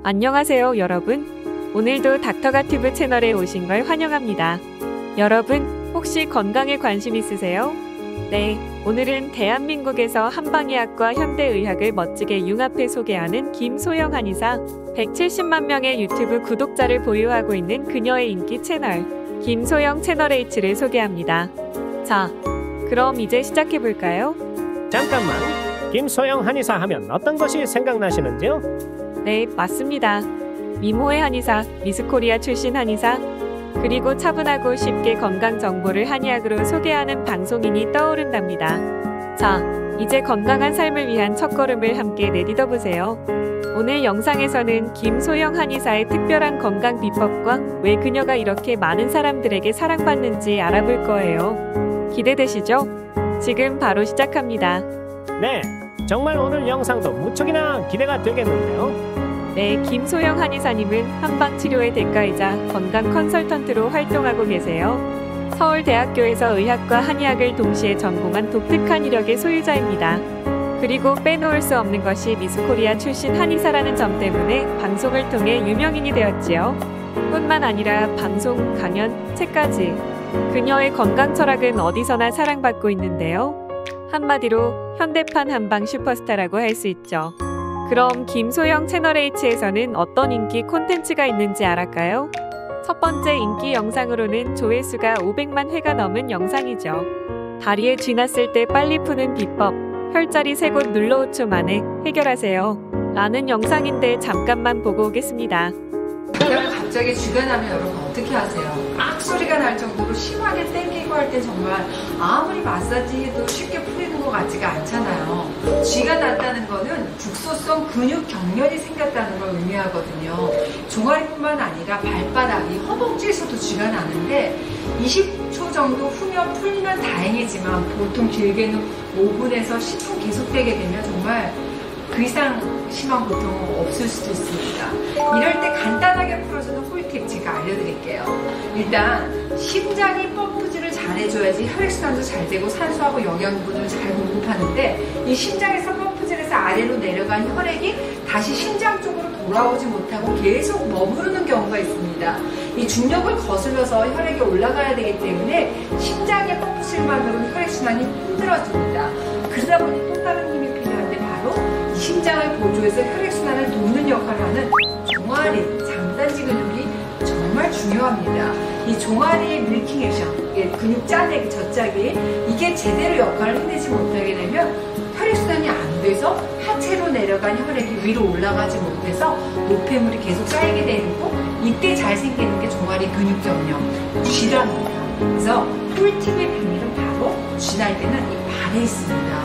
안녕하세요, 여러분. 오늘도 닥터가튜브 채널에 오신 걸 환영합니다. 여러분, 혹시 건강에 관심 있으세요? 네, 오늘은 대한민국에서 한방의학과 현대의학을 멋지게 융합해 소개하는 김소영 한의사, 170만 명의 유튜브 구독자를 보유하고 있는 그녀의 인기 채널, 김소영 채널H를 소개합니다. 자, 그럼 이제 시작해볼까요? 잠깐만, 김소영 한의사 하면 어떤 것이 생각나시는지요? 네, 맞습니다. 미모의 한의사, 미스코리아 출신 한의사, 그리고 차분하고 쉽게 건강 정보를 한의학으로 소개하는 방송인이 떠오른답니다. 자, 이제 건강한 삶을 위한 첫걸음을 함께 내딛어 보세요. 오늘 영상에서는 김소영 한의사의 특별한 건강 비법과 왜 그녀가 이렇게 많은 사람들에게 사랑받는지 알아볼 거예요. 기대되시죠? 지금 바로 시작합니다. 네, 정말 오늘 영상도 무척이나 기대가 되겠는데요. 네, 김소영 한의사님은 한방치료의 대가이자 건강 컨설턴트로 활동하고 계세요. 서울대학교에서 의학과 한의학을 동시에 전공한 독특한 이력의 소유자입니다. 그리고 빼놓을 수 없는 것이 미스코리아 출신 한의사라는 점 때문에 방송을 통해 유명인이 되었지요. 뿐만 아니라 방송, 강연, 책까지. 그녀의 건강 철학은 어디서나 사랑받고 있는데요. 한마디로 현대판 한방 슈퍼스타라고 할 수 있죠. 그럼 김소영 채널H에서는 어떤 인기 콘텐츠가 있는지 알았까요? 첫 번째 인기 영상으로는 조회수가 500만 회가 넘은 영상이죠. 다리에 쥐났을 때 빨리 푸는 비법, 혈자리 3곳 눌러 5초 만에 해결하세요. 라는 영상인데 잠깐만 보고 오겠습니다. 여러분 갑자기 쥐가 나면 여러분 어떻게 하세요? 악 소리가 날 정도로 심하게 땡기고 할 때 정말 아무리 마사지 해도 쉽게 풀리는 것 같지가 않잖아요. 쥐가 났다는 거는 죽소성 근육 경련이 생겼다는 걸 의미하거든요. 종아리뿐만 아니라 발바닥이 허벅지에서도 쥐가 나는데 20초 정도 후면 풀리면 다행이지만 보통 길게는 5분에서 10분 계속되게 되면 정말 그 이상 심한 고통은 없을 수도 있습니다. 이럴 때 간단하게 풀어주는 꿀팁 제가 알려드릴게요. 일단 심장이 펌프질을 잘 해줘야지 혈액순환도 잘 되고 산소하고 영양분을 잘 공급하는데 이 심장에서 펌프질에서 아래로 내려간 혈액이 다시 심장 쪽으로 돌아오지 못하고 계속 머무르는 경우가 있습니다. 이 중력을 거슬러서 혈액이 올라가야 되기 때문에 심장의 펌프질만으로는 혈액순환이 힘들어집니다. 그러다 보니 또 다른 힘이 필요한데 바로 심장을 보조해서 혈액순환을 돕는 역할을 하는 종아리, 장단지 근육이 정말 중요합니다. 이 종아리의 밀킹 액션, 근육 짜내기, 젖짜기, 이게 제대로 역할을 해내지 못하게 되면 혈액순환이 안 돼서 하체로 내려간 혈액이 위로 올라가지 못해서 노폐물이 계속 쌓이게 되고 이때 잘 생기는 게 종아리 근육경련, 쥐랍니다. 그래서 꿀팁의 비밀은 바로 쥐날 때는 이 발에 있습니다.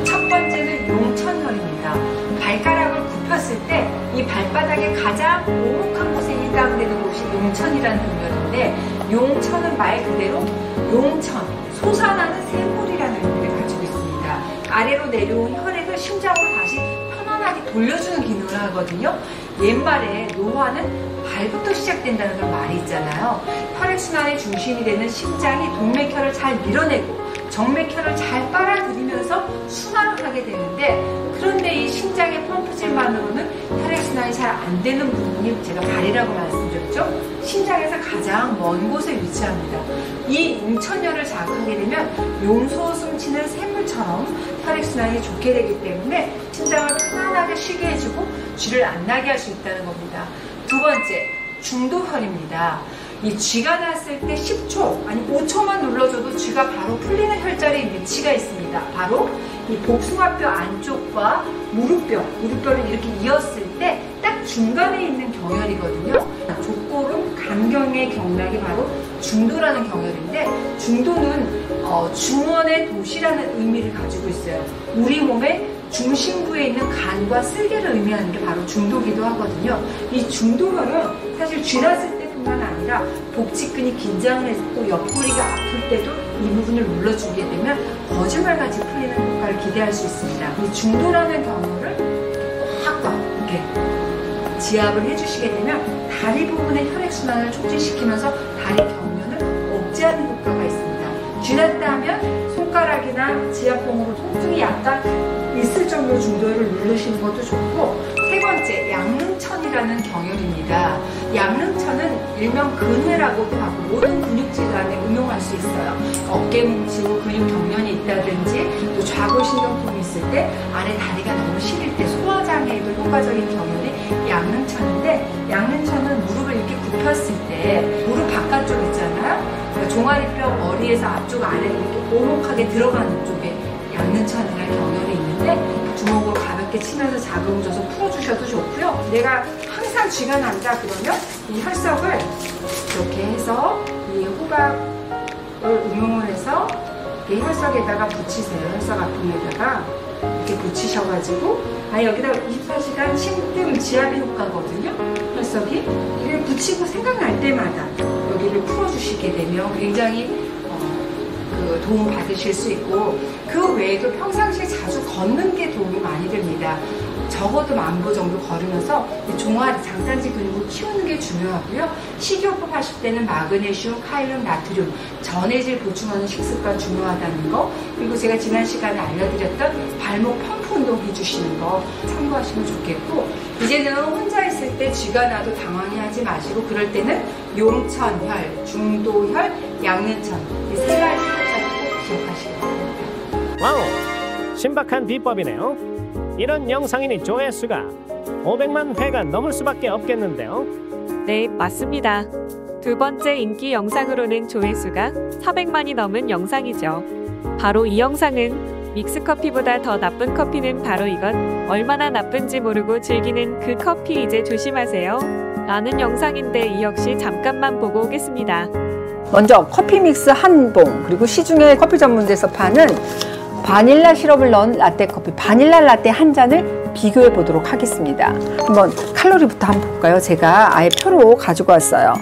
첫 번째는 용천혈입니다. 발가락을 굽혔을 때 이 발바닥에 가장 오목한 곳에 일당되는 곳이 용천이라는 동혈인데 용천은 말 그대로 용천, 솟아나는 샘물이라는 의미를 가지고 있습니다. 아래로 내려온 혈액을 심장으로 다시 편안하게 돌려주는 기능을 하거든요. 옛말에 노화는 발부터 시작된다는 그런 말이 있잖아요. 혈액순환의 중심이 되는 심장이 동맥혈을 잘 밀어내고 정맥혈을 잘 빨아들이면서 순환을 하게 되는데 그런데 이 심장의 펌프질만으로는 혈액순환이 잘 안 되는 부분이 제가 발이라고 말씀드렸죠. 심장에서 가장 먼 곳에 위치합니다. 이 용천혈을 자극하게 되면 용소숨 치는 샘물처럼 혈액순환이 좋게 되기 때문에 심장을 편안하게 쉬게 해주고 쥐를 안 나게 할 수 있다는 겁니다. 두 번째, 중도혈입니다. 이 쥐가 났을 때 10초 아니 5초만 눌러줘도 쥐가 바로 풀리는 혈자리의 위치가 있습니다. 바로 이 복숭아뼈 안쪽과 무릎뼈를 이렇게 이었을 때 딱 중간에 있는 경혈이거든요. 족골은 간경의 경락이 바로 중도라는 경혈인데 중도는 중원의 도시라는 의미를 가지고 있어요. 우리 몸의 중심부에 있는 간과 쓸개를 의미하는 게 바로 중도기도 하거든요. 이 중도혈은 사실 쥐났을 때뿐만 아니라 복직근이 긴장을 해서 또 옆구리가 아플 때도 이 부분을 눌러주게 되면 거짓말같이 풀리는 효과를 기대할 수 있습니다. 이 중도라는 경우를 꽉꽉 이렇게 지압을 해주시게 되면 다리 부분의 혈액순환을 촉진시키면서 다리 경련을 억제하는 효과가 있습니다. 쥐났다 하면 손가락이나 지압봉으로 통증이 약간 있을 정도로 중도혈을 누르시는 것도 좋고 세 번째, 양릉천이라는 좋다는 경혈입니다. 양릉천은 일명 근회라고도 하고 모든 근육 질환에 응용할 수 있어요. 어깨 뭉치고 근육 경련이 있다든지 또 좌골신경통이 있을 때 안에 다리가 너무 시릴 때 소화장애에도 효과적인 경혈이 양릉천인데, 양릉천은 무릎을 이렇게 굽혔을 때 무릎 바깥쪽 있잖아요. 그러니까 종아리뼈 머리에서 앞쪽 아래 이렇게 오목하게 들어가는 쪽에 양릉천이라는 경혈이 있는데 주먹으로 가볍게 치면서 자극을 줘서 풀어주셔도 좋고요. 내가 항상 쥐가 난다 그러면 이 혈석을 이렇게 해서 이 호박을 응용을 해서 이 혈석에다가 붙이세요. 혈석 아픔에다가 이렇게 붙이셔가지고 여기다 24시간 심뜸 지압의 효과거든요. 혈석이 이를 붙이고 생각날 때마다 여기를 풀어주시게 되면 굉장히 도움 받으실 수 있고, 그 외에도 평상시에 자주 걷는 게 도움이 많이 됩니다. 적어도 10,000보 정도 걸으면서 종아리, 장단지 근육을 키우는 게 중요하고요. 식이요법 하실 때는 마그네슘, 칼륨, 나트륨, 전해질 보충하는 식습관 중요하다는 거, 그리고 제가 지난 시간에 알려드렸던 발목 펌프 운동 해주시는 거 참고하시면 좋겠고, 이제는 혼자 있을 때 쥐가 나도 당황해 하지 마시고, 그럴 때는 용천혈, 중도혈, 양릉천 이 세 가지 혈자를 꼭 기억하시기 바랍니다. 와우! 신박한 비법이네요. 이런 영상이니 조회수가 500만 회가 넘을 수밖에 없겠는데요. 네, 맞습니다. 두 번째 인기 영상으로는 조회수가 400만이 넘은 영상이죠. 바로 이 영상은 믹스커피보다 더 나쁜 커피는 바로 이것, 얼마나 나쁜지 모르고 즐기는 그 커피 이제 조심하세요 라는 영상인데, 이 역시 잠깐만 보고 오겠습니다. 먼저 커피 믹스 한 봉, 그리고 시중에 커피 전문점에서 파는 바닐라 시럽을 넣은 라떼 커피, 바닐라 라떼 한 잔을 비교해 보도록 하겠습니다. 한번 칼로리부터 한번 볼까요? 제가 아예 표로 가지고 왔어요.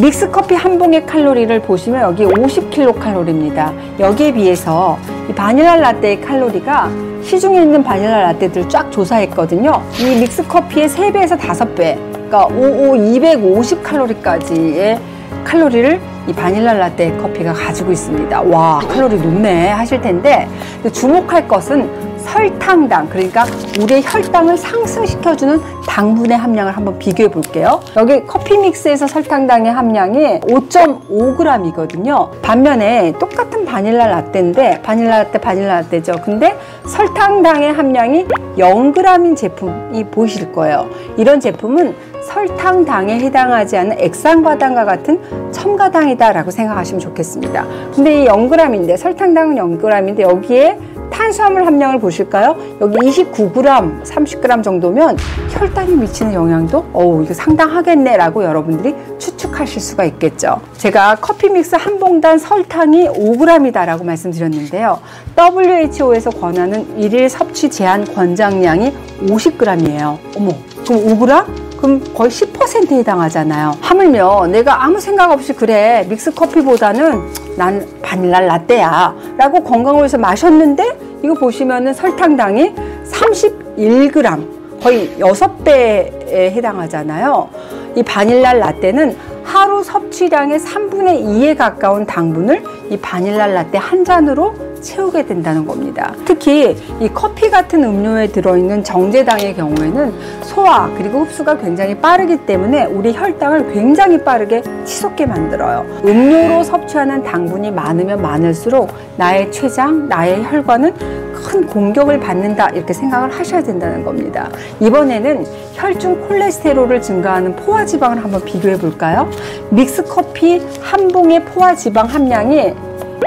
믹스 커피 한 봉의 칼로리를 보시면 여기 50kcal입니다. 여기에 비해서 이 바닐라 라떼의 칼로리가 시중에 있는 바닐라 라떼들 쫙 조사했거든요. 이 믹스 커피의 3배에서 5배, 그러니까 250kcal까지의 칼로리를 이 바닐라 라떼 커피가 가지고 있습니다. 와, 칼로리 높네 하실 텐데, 주목할 것은 설탕당, 그러니까 우리의 혈당을 상승시켜주는 당분의 함량을 한번 비교해 볼게요. 여기 커피 믹스에서 설탕당의 함량이 5.5g이거든요. 반면에 똑같은 바닐라 라떼인데, 바닐라 라떼죠. 근데 설탕당의 함량이 0g인 제품이 보이실 거예요. 이런 제품은 설탕당에 해당하지 않는 액상과당과 같은 첨가당이다 라고 생각하시면 좋겠습니다. 근데 이 0g인데, 설탕당은 0g인데 여기에 탄수화물 함량을 보실까요? 여기 29g, 30g 정도면 혈당에 미치는 영향도 이거 상당하겠네 라고 여러분들이 추측하실 수가 있겠죠. 제가 커피 믹스 한 봉당 설탕이 5g이다 라고 말씀드렸는데요. WHO에서 권하는 일일 섭취 제한 권장량이 50g이에요. 어머, 그럼 5g? 그럼 거의 10%에 해당하잖아요. 하물며 내가 아무 생각 없이 그래, 믹스 커피보다는 난 바닐라 라떼야 라고 건강을 위해서 마셨는데, 이거 보시면은 설탕당이 31g, 거의 6배에 해당하잖아요. 이 바닐라 라떼는 하루 섭취량의 3분의 2에 가까운 당분을 이 바닐라 라떼 한 잔으로 채우게 된다는 겁니다. 특히 이 커피 같은 음료에 들어있는 정제당의 경우에는 소화 그리고 흡수가 굉장히 빠르기 때문에 우리 혈당을 굉장히 빠르게 치솟게 만들어요. 음료로 섭취하는 당분이 많으면 많을수록 나의 췌장, 나의 혈관은 큰 공격을 받는다, 이렇게 생각을 하셔야 된다는 겁니다. 이번에는 혈중 콜레스테롤을 증가하는 포화지방을 한번 비교해 볼까요? 믹스 커피 한 봉의 포화지방 함량이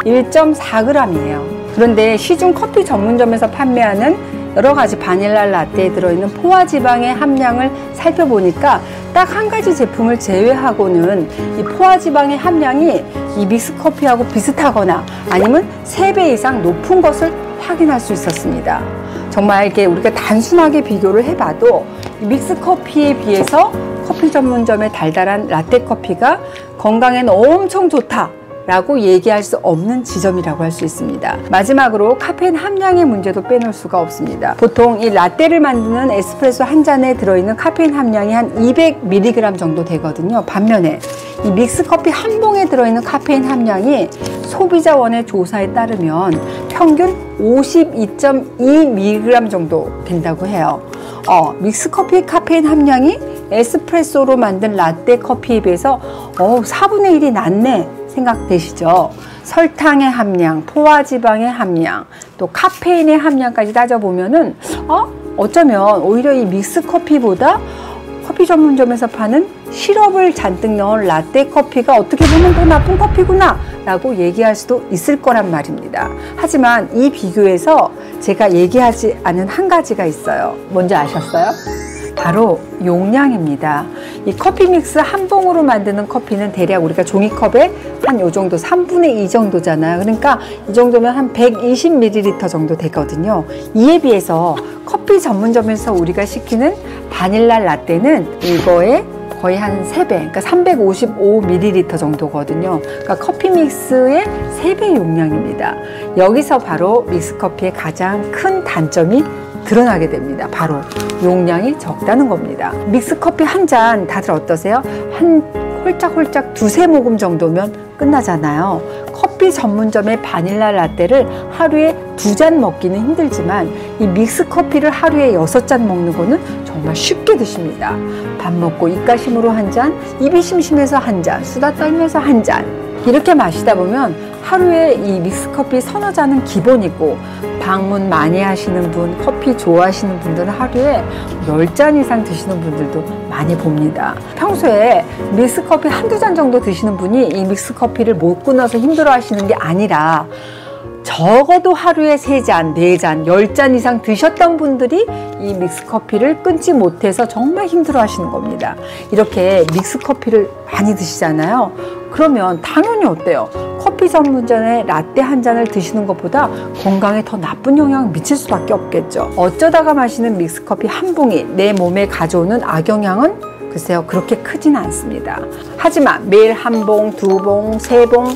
1.4g이에요. 그런데 시중 커피 전문점에서 판매하는 여러 가지 바닐라 라떼에 들어있는 포화지방의 함량을 살펴보니까 딱 한 가지 제품을 제외하고는 이 포화지방의 함량이 이 믹스 커피하고 비슷하거나 아니면 3배 이상 높은 것을 확인할 수 있었습니다. 정말 이렇게 우리가 단순하게 비교를 해봐도 이 믹스 커피에 비해서 커피 전문점의 달달한 라떼 커피가 건강에는 엄청 좋다 라고 얘기할 수 없는 지점이라고 할 수 있습니다. 마지막으로 카페인 함량의 문제도 빼놓을 수가 없습니다. 보통 이 라떼를 만드는 에스프레소 한 잔에 들어있는 카페인 함량이 한 200mg 정도 되거든요. 반면에 이 믹스 커피 한 봉에 들어있는 카페인 함량이 소비자원의 조사에 따르면 평균 52.2mg 정도 된다고 해요. 믹스커피의 카페인 함량이 에스프레소로 만든 라떼 커피에 비해서 4분의 1이 낮네 생각되시죠? 설탕의 함량, 포화지방의 함량, 또 카페인의 함량까지 따져보면은 어쩌면 오히려 이 믹스커피보다 커피 전문점에서 파는 시럽을 잔뜩 넣은 라떼 커피가 어떻게 보면 더 나쁜 커피구나 라고 얘기할 수도 있을 거란 말입니다. 하지만 이 비교에서 제가 얘기하지 않은 한 가지가 있어요. 뭔지 아셨어요? 바로 용량입니다. 이 커피 믹스 한 봉으로 만드는 커피는 대략 우리가 종이컵에 한 요 정도 3분의 2 정도잖아요. 그러니까 이 정도면 한 120ml 정도 되거든요. 이에 비해서 커피 전문점에서 우리가 시키는 바닐라 라떼는 이거에 거의 한 3배, 그러니까 355ml 정도거든요. 그러니까 커피 믹스의 3배 용량입니다. 여기서 바로 믹스커피의 가장 큰 단점이 드러나게 됩니다. 바로 용량이 적다는 겁니다. 믹스커피 한 잔 다들 어떠세요? 한 홀짝홀짝 2-3모금 정도면 끝나잖아요. 커피 전문점의 바닐라 라떼를 하루에 2잔 먹기는 힘들지만 이 믹스커피를 하루에 6잔 먹는 거는 정말 쉽게 드십니다. 밥 먹고 입가심으로 한 잔, 입이 심심해서 한 잔, 수다 떨면서 한 잔. 이렇게 마시다 보면 하루에 이 믹스커피 서너 잔은 기본이고 방문 많이 하시는 분, 커피 좋아하시는 분들은 하루에 10잔 이상 드시는 분들도 많이 봅니다. 평소에 믹스커피 한두 잔 정도 드시는 분이 이 믹스커피를 못 끊어서 힘들어 하시는 게 아니라 적어도 하루에 3잔, 4잔, 10잔 이상 드셨던 분들이 이 믹스커피를 끊지 못해서 정말 힘들어 하시는 겁니다. 이렇게 믹스커피를 많이 드시잖아요. 그러면 당연히 어때요? 커피 전문점의 라떼 한 잔을 드시는 것보다 건강에 더 나쁜 영향을 미칠 수밖에 없겠죠. 어쩌다가 마시는 믹스커피 한 봉이 내 몸에 가져오는 악영향은 글쎄요, 그렇게 크진 않습니다. 하지만 매일 한 봉, 2봉, 3봉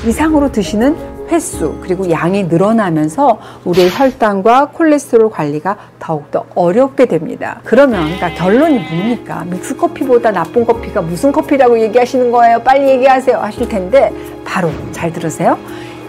이상으로 드시는 횟수 그리고 양이 늘어나면서 우리의 혈당과 콜레스테롤 관리가 더욱더 어렵게 됩니다. 그러면 그러니까 결론이 뭡니까? 믹스커피보다 나쁜 커피가 무슨 커피라고 얘기하시는 거예요? 빨리 얘기하세요 하실 텐데 바로 잘 들으세요.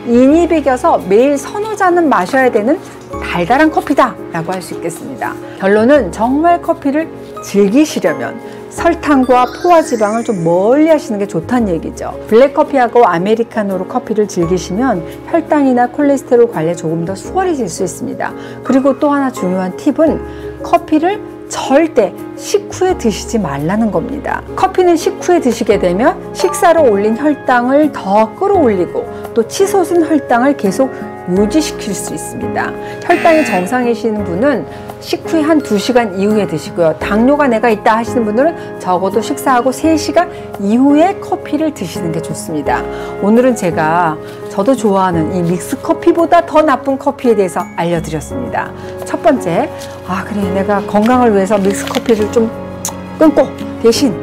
인이 배겨서 매일 서너 잔은 마셔야 되는 달달한 커피다 라고 할 수 있겠습니다. 결론은 정말 커피를 즐기시려면 설탕과 포화지방을 좀 멀리 하시는 게 좋다는 얘기죠. 블랙커피하고 아메리카노로 커피를 즐기시면 혈당이나 콜레스테롤 관리에 조금 더 수월해질 수 있습니다. 그리고 또 하나 중요한 팁은 커피를 절대 식후에 드시지 말라는 겁니다. 커피는 식후에 드시게 되면 식사로 올린 혈당을 더 끌어올리고 또 치솟은 혈당을 계속 유지시킬 수 있습니다. 혈당이 정상이신 분은 식후에 한 2시간 이후에 드시고요. 당뇨가 내가 있다 하시는 분들은 적어도 식사하고 3시간 이후에 커피를 드시는 게 좋습니다. 오늘은 저도 좋아하는 이 믹스커피보다 더 나쁜 커피에 대해서 알려드렸습니다. 첫 번째, 그래 내가 건강을 위해서 믹스커피를 좀 끊고 대신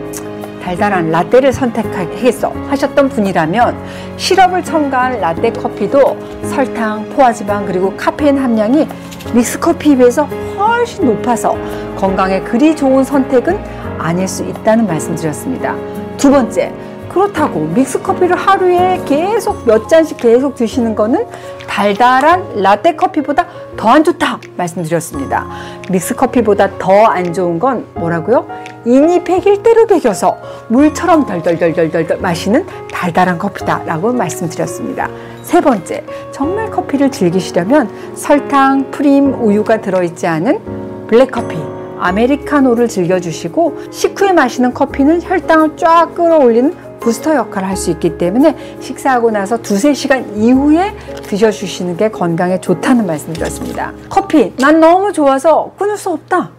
달달한 라떼를 선택하겠어 하셨던 분이라면 시럽을 첨가한 라떼 커피도 설탕, 포화지방 그리고 카페인 함량이 믹스커피에 비해서 훨씬 높아서 건강에 그리 좋은 선택은 아닐 수 있다는 말씀드렸습니다. 두 번째, 그렇다고 믹스커피를 하루에 계속 몇 잔씩 계속 드시는 거는 달달한 라떼 커피보다 더 안 좋다 말씀드렸습니다. 믹스커피보다 더 안 좋은 건 뭐라고요? 인이 100일대로 배겨서 물처럼 덜덜덜덜덜 마시는 달달한 커피다 라고 말씀드렸습니다. 세 번째, 정말 커피를 즐기시려면 설탕, 프림, 우유가 들어있지 않은 블랙커피, 아메리카노를 즐겨주시고 식후에 마시는 커피는 혈당을 쫙 끌어올리는 부스터 역할을 할 수 있기 때문에 식사하고 나서 2-3시간 이후에 드셔주시는 게 건강에 좋다는 말씀드렸습니다. 커피, 난 너무 좋아서 끊을 수 없다.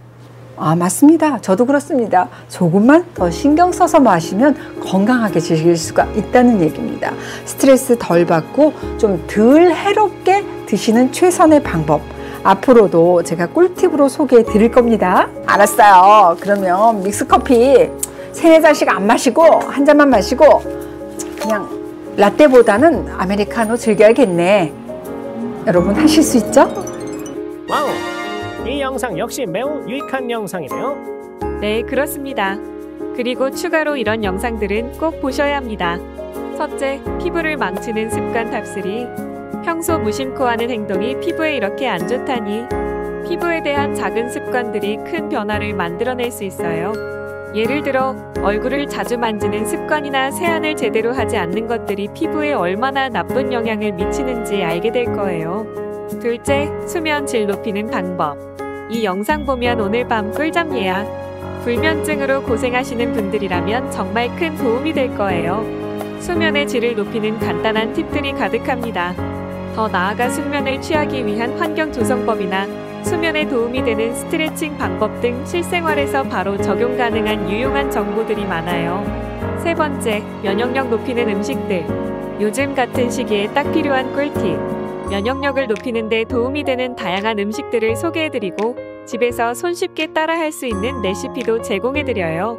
맞습니다. 저도 그렇습니다. 조금만 더 신경 써서 마시면 건강하게 즐길 수가 있다는 얘기입니다. 스트레스 덜 받고 좀 덜 해롭게 드시는 최선의 방법. 앞으로도 제가 꿀팁으로 소개해 드릴 겁니다. 알았어요. 그러면 믹스커피 3-4잔씩 안 마시고 한 잔만 마시고 그냥 라떼보다는 아메리카노 즐겨야겠네. 여러분 하실 수 있죠? 와우! 이 영상 역시 매우 유익한 영상이네요. 네, 그렇습니다. 그리고 추가로 이런 영상들은 꼭 보셔야 합니다. 첫째, 피부를 망치는 습관 탑3. 평소 무심코 하는 행동이 피부에 이렇게 안 좋다니. 피부에 대한 작은 습관 습관들이 큰 변화를 만들어낼 수 있어요. 예를 들어 얼굴을 자주 만지는 습관이나 세안을 제대로 하지 않는 것들이 피부에 얼마나 나쁜 영향을 미치는지 알게 될 거예요. 둘째, 수면 질 높이는 방법. 이 영상 보면 오늘 밤 꿀잠 예약. 불면증으로 고생하시는 분들이라면 정말 큰 도움이 될 거예요. 수면의 질을 높이는 간단한 팁들이 가득합니다. 더 나아가 숙면을 취하기 위한 환경 조성법이나 수면에 도움이 되는 스트레칭 방법 등 실생활에서 바로 적용 가능한 유용한 정보들이 많아요. 세 번째, 면역력 높이는 음식들. 요즘 같은 시기에 딱 필요한 꿀팁. 면역력을 높이는 데 도움이 되는 다양한 음식들을 소개해드리고 집에서 손쉽게 따라할 수 있는 레시피도 제공해드려요.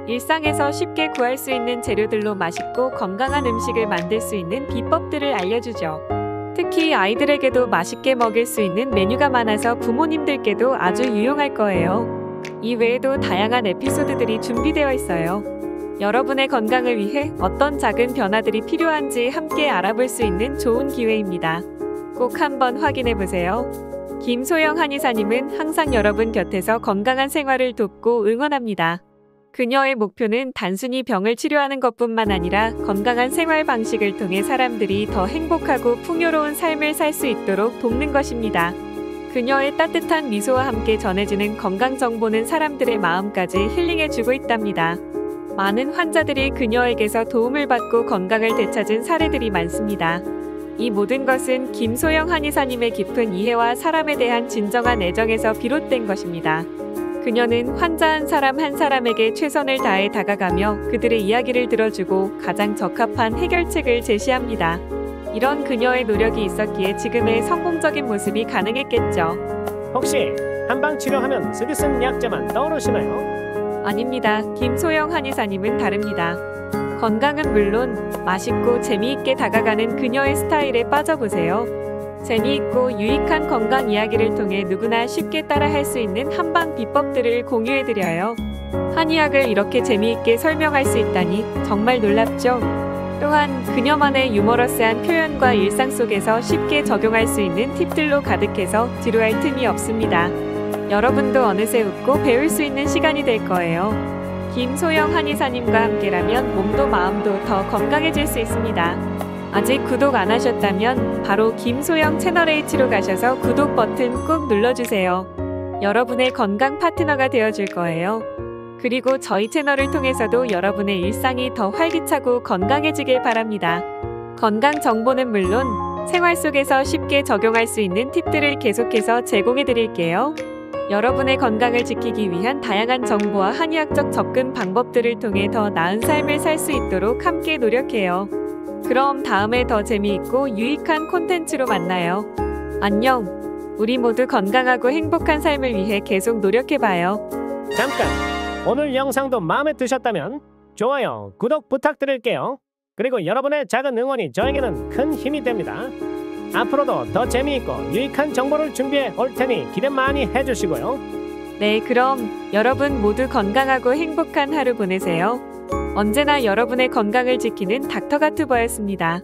일상에서 쉽게 구할 수 있는 재료들로 맛있고 건강한 음식을 만들 수 있는 비법들을 알려주죠. 특히 아이들에게도 맛있게 먹일 수 있는 메뉴가 많아서 부모님들께도 아주 유용할 거예요. 이 외에도 다양한 에피소드들이 준비되어 있어요. 여러분의 건강을 위해 어떤 작은 변화들이 필요한지 함께 알아볼 수 있는 좋은 기회입니다. 꼭 한번 확인해 보세요. 김소영 한의사님은 항상 여러분 곁에서 건강한 생활을 돕고 응원합니다. 그녀의 목표는 단순히 병을 치료하는 것뿐만 아니라 건강한 생활 방식을 통해 사람들이 더 행복하고 풍요로운 삶을 살 수 있도록 돕는 것입니다. 그녀의 따뜻한 미소와 함께 전해지는 건강 정보는 사람들의 마음까지 힐링해주고 있답니다. 많은 환자들이 그녀에게서 도움을 받고 건강을 되찾은 사례들이 많습니다. 이 모든 것은 김소영 한의사님의 깊은 이해와 사람에 대한 진정한 애정에서 비롯된 것입니다. 그녀는 환자 한 사람에게 최선을 다해 다가가며 그들의 이야기를 들어주고 가장 적합한 해결책을 제시합니다. 이런 그녀의 노력이 있었기에 지금의 성공적인 모습이 가능했겠죠. 혹시 한방 치료하면 쓰디쓴 약재만 떠오르시나요? 아닙니다. 김소영 한의사님은 다릅니다. 건강은 물론 맛있고 재미있게 다가가는 그녀의 스타일에 빠져보세요. 재미있고 유익한 건강 이야기를 통해 누구나 쉽게 따라할 수 있는 한방 비법들을 공유해드려요. 한의학을 이렇게 재미있게 설명할 수 있다니 정말 놀랍죠? 또한 그녀만의 유머러스한 표현과 일상 속에서 쉽게 적용할 수 있는 팁들로 가득해서 지루할 틈이 없습니다. 여러분도 어느새 웃고 배울 수 있는 시간이 될 거예요. 김소영 한의사님과 함께라면 몸도 마음도 더 건강해질 수 있습니다. 아직 구독 안 하셨다면 바로 김소영 채널H로 가셔서 구독 버튼 꾹 눌러주세요. 여러분의 건강 파트너가 되어줄 거예요. 그리고 저희 채널을 통해서도 여러분의 일상이 더 활기차고 건강해지길 바랍니다. 건강 정보는 물론 생활 속에서 쉽게 적용할 수 있는 팁들을 계속해서 제공해 드릴게요. 여러분의 건강을 지키기 위한 다양한 정보와 한의학적 접근 방법들을 통해 더 나은 삶을 살 수 있도록 함께 노력해요. 그럼 다음에 더 재미있고 유익한 콘텐츠로 만나요. 안녕! 우리 모두 건강하고 행복한 삶을 위해 계속 노력해봐요. 잠깐! 오늘 영상도 마음에 드셨다면 좋아요, 구독 부탁드릴게요. 그리고 여러분의 작은 응원이 저에게는 큰 힘이 됩니다. 앞으로도 더 재미있고 유익한 정보를 준비해 올 테니 기대 많이 해주시고요. 네, 그럼 여러분 모두 건강하고 행복한 하루 보내세요. 언제나 여러분의 건강을 지키는 닥터가투버였습니다.